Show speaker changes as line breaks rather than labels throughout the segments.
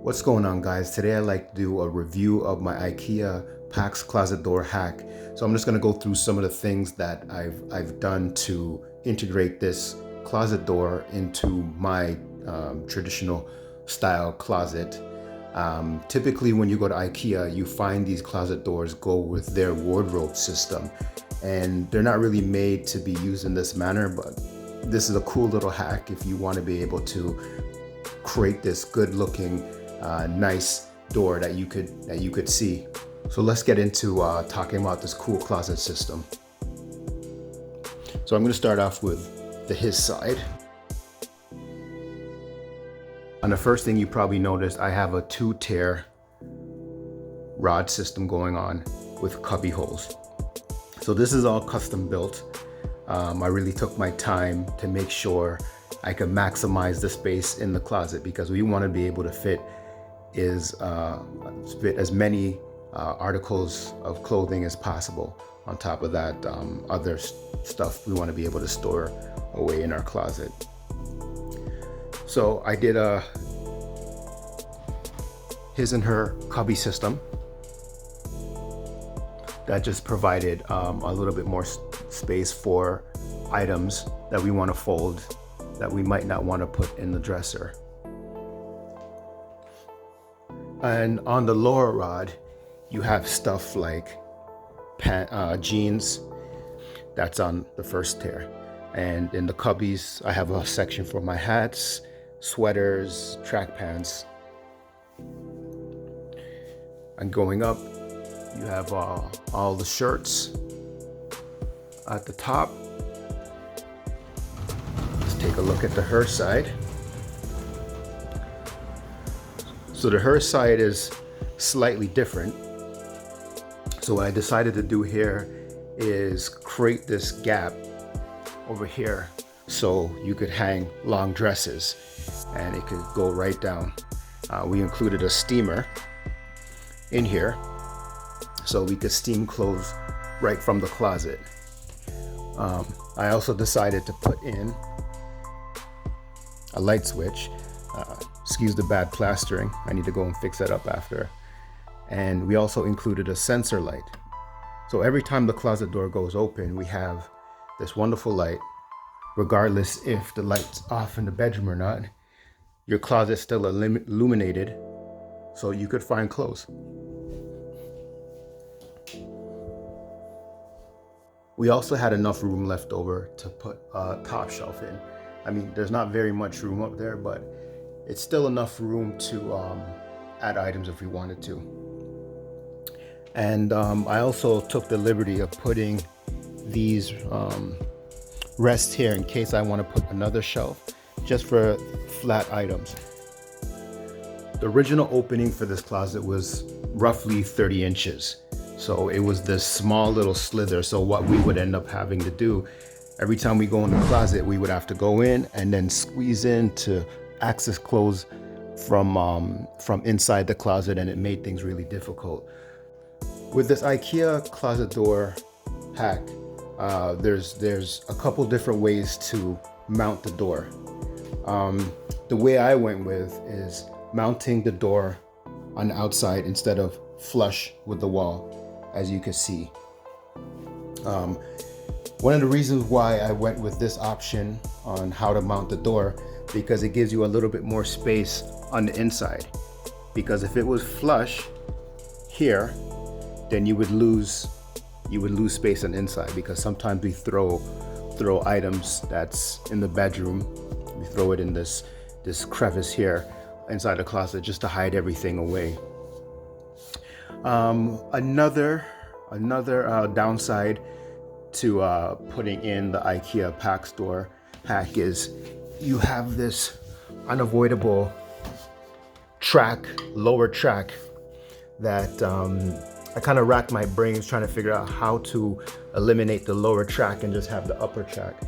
What's going on, guys? Today I'd like to do a review of my Ikea PAX closet door hack. So I'm just going to go through some of the things that I've done to integrate this closet door into my traditional style closet. Typically when you go to Ikea, you find these closet doors go with their wardrobe system, and they're not really made to be used in this manner, but this is a cool little hack if you want to be able to create this good looking nice door that you could see. So let's get into talking about this cool closet system. So I'm going to start off with his side. On the first thing you probably noticed, I have a 2-tier rod system going on with cubby holes. So this is all custom built. I really took my time to make sure I could maximize the space in the closet, because we want to be able to fit as many articles of clothing as possible. On top of that, other stuff we want to be able to store away in our closet. So I did a his and her cubby system that just provided a little bit more space for items that we want to fold that we might not want to put in the dresser. And on the lower rod, you have stuff like jeans. That's on the first tier. And in the cubbies, I have a section for my hats, sweaters, track pants. And going up, you have all the shirts at the top. Let's take a look at the her side. So the her side is slightly different. So what I decided to do here is create this gap over here so you could hang long dresses and it could go right down. We included a steamer in here so we could steam clothes right from the closet. I also decided to put in a light switch. Excuse the bad plastering, I need to go and fix that up after. And we also included a sensor light. So every time the closet door goes open, we have this wonderful light. Regardless if the light's off in the bedroom or not, your closet's still illuminated so you could find clothes. We also had enough room left over to put a top shelf in. I mean, there's not very much room up there, but it's still enough room to add items if we wanted to. And I also took the liberty of putting these rests here in case I want to put another shelf just for flat items. The original opening for this closet was roughly 30 inches. So it was this small little slither. So what we would end up having to do, every time we go in the closet, we would have to go in and then squeeze in to access clothes from inside the closet, and it made things really difficult. With this IKEA closet door hack, there's a couple different ways to mount the door. The way I went with is mounting the door on the outside instead of flush with the wall, as you can see. One of the reasons why I went with this option on how to mount the door, because it gives you a little bit more space on the inside. Because if it was flush here, then you would lose space on the inside, because sometimes we throw items that's in the bedroom, we throw it in this crevice here inside the closet just to hide everything away. Another downside to putting in the IKEA PAX door hack is you have this unavoidable lower track that I kind of racked my brains trying to figure out how to eliminate the lower track and just have the upper track.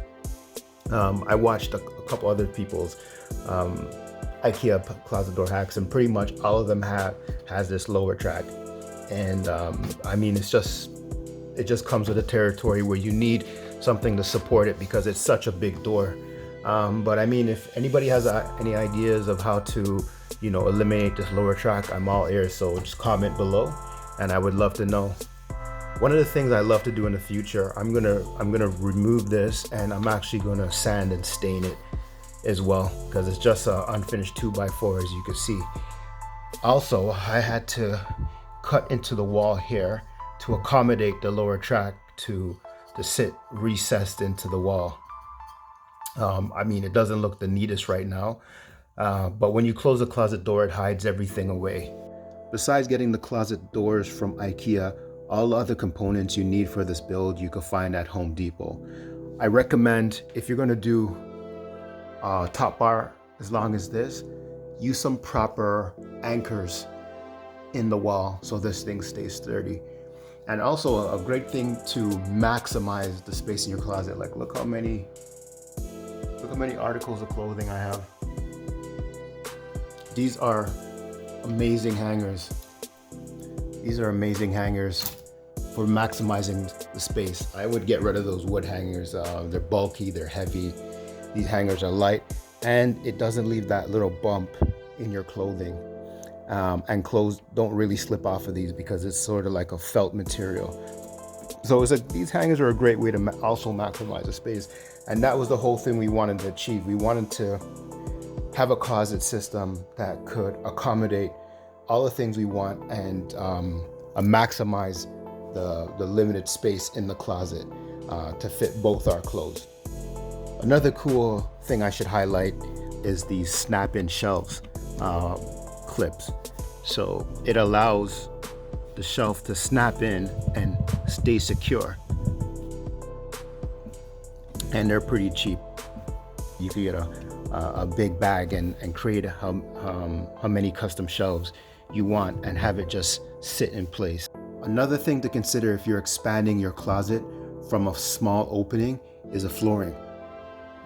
I watched a couple other people's IKEA closet door hacks, and pretty much all of them has this lower track. And I mean, it just comes with a territory where you need something to support it because it's such a big door. But I mean, if anybody has any ideas of how to eliminate this lower track, I'm all ears. So just comment below, and I would love to know. One of the things I love to do in the future, I'm gonna remove this, and I'm actually gonna sand and stain it as well, because it's just an unfinished 2x4, as you can see. Also, I had to cut into the wall here to accommodate the lower track to sit recessed into the wall. I mean, it doesn't look the neatest right now, but when you close the closet door, it hides everything away. Besides getting the closet doors from Ikea, all the other components you need for this build you can find at Home Depot. I recommend, if you're gonna do a top bar as long as this, use some proper anchors in the wall so this thing stays sturdy. And also a great thing to maximize the space in your closet. Like, look how many articles of clothing I have. These are amazing hangers. These are amazing hangers for maximizing the space. I would get rid of those wood hangers. They're bulky, they're heavy. These hangers are light, and it doesn't leave that little bump in your clothing. And clothes don't really slip off of these because it's sort of like a felt material. So these hangers are a great way to also maximize the space. And that was the whole thing we wanted to achieve. We wanted to have a closet system that could accommodate all the things we want and maximize the limited space in the closet to fit both our clothes. Another cool thing I should highlight is these snap-in shelves clips. So it allows the shelf to snap in and stay secure. And they're pretty cheap. You can get a big bag and create how many custom shelves you want and have it just sit in place. Another thing to consider if you're expanding your closet from a small opening is a flooring.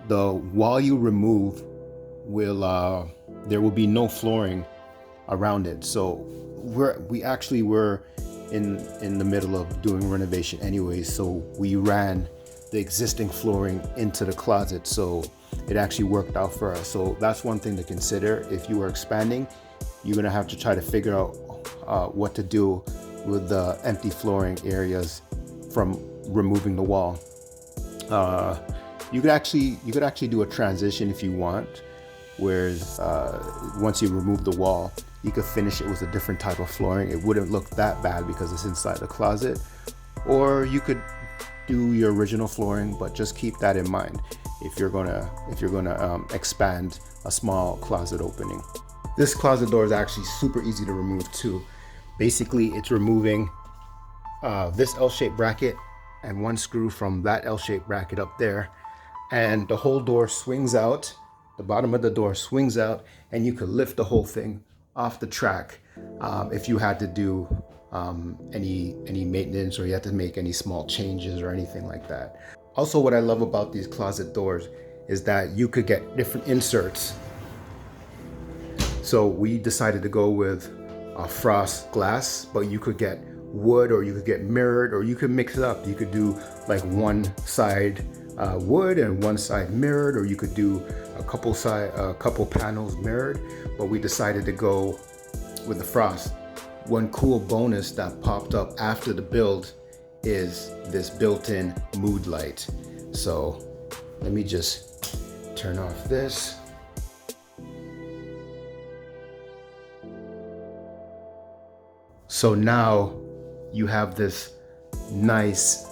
The wall you remove there will be no flooring around it. So we actually were in the middle of doing renovation anyway, so we ran the existing flooring into the closet, so it actually worked out for us. So that's one thing to consider. If you are expanding, you're gonna have to try to figure out what to do with the empty flooring areas from removing the wall. You could actually do a transition if you want, whereas once you remove the wall, you could finish it with a different type of flooring. It wouldn't look that bad because it's inside the closet. Or you could do your original flooring, but just keep that in mind if you're gonna expand a small closet opening. This closet door is actually super easy to remove too. Basically, it's removing this L-shaped bracket and one screw from that L-shaped bracket up there, and the whole door swings out. The bottom of the door swings out, and you could lift the whole thing off the track if you had to do any maintenance, or you had to make any small changes or anything like that. Also, what I love about these closet doors is that you could get different inserts. So we decided to go with frost glass, but you could get wood, or you could get mirrored, or you could mix it up. You could do like one side wood and one side mirrored, or you could do a couple panels mirrored, but we decided to go with the frost. One cool bonus that popped up after the build is this built-in mood light. So let me just turn off this. So now you have this nice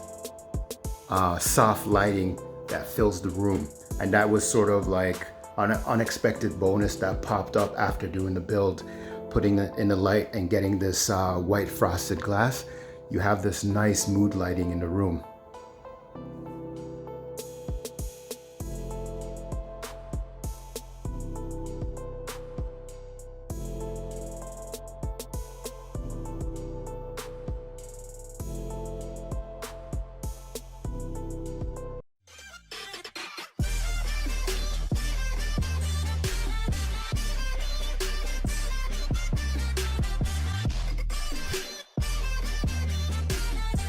soft lighting that fills the room. And that was sort of like an unexpected bonus that popped up after doing the build, putting it in the light and getting this white frosted glass. You have this nice mood lighting in the room.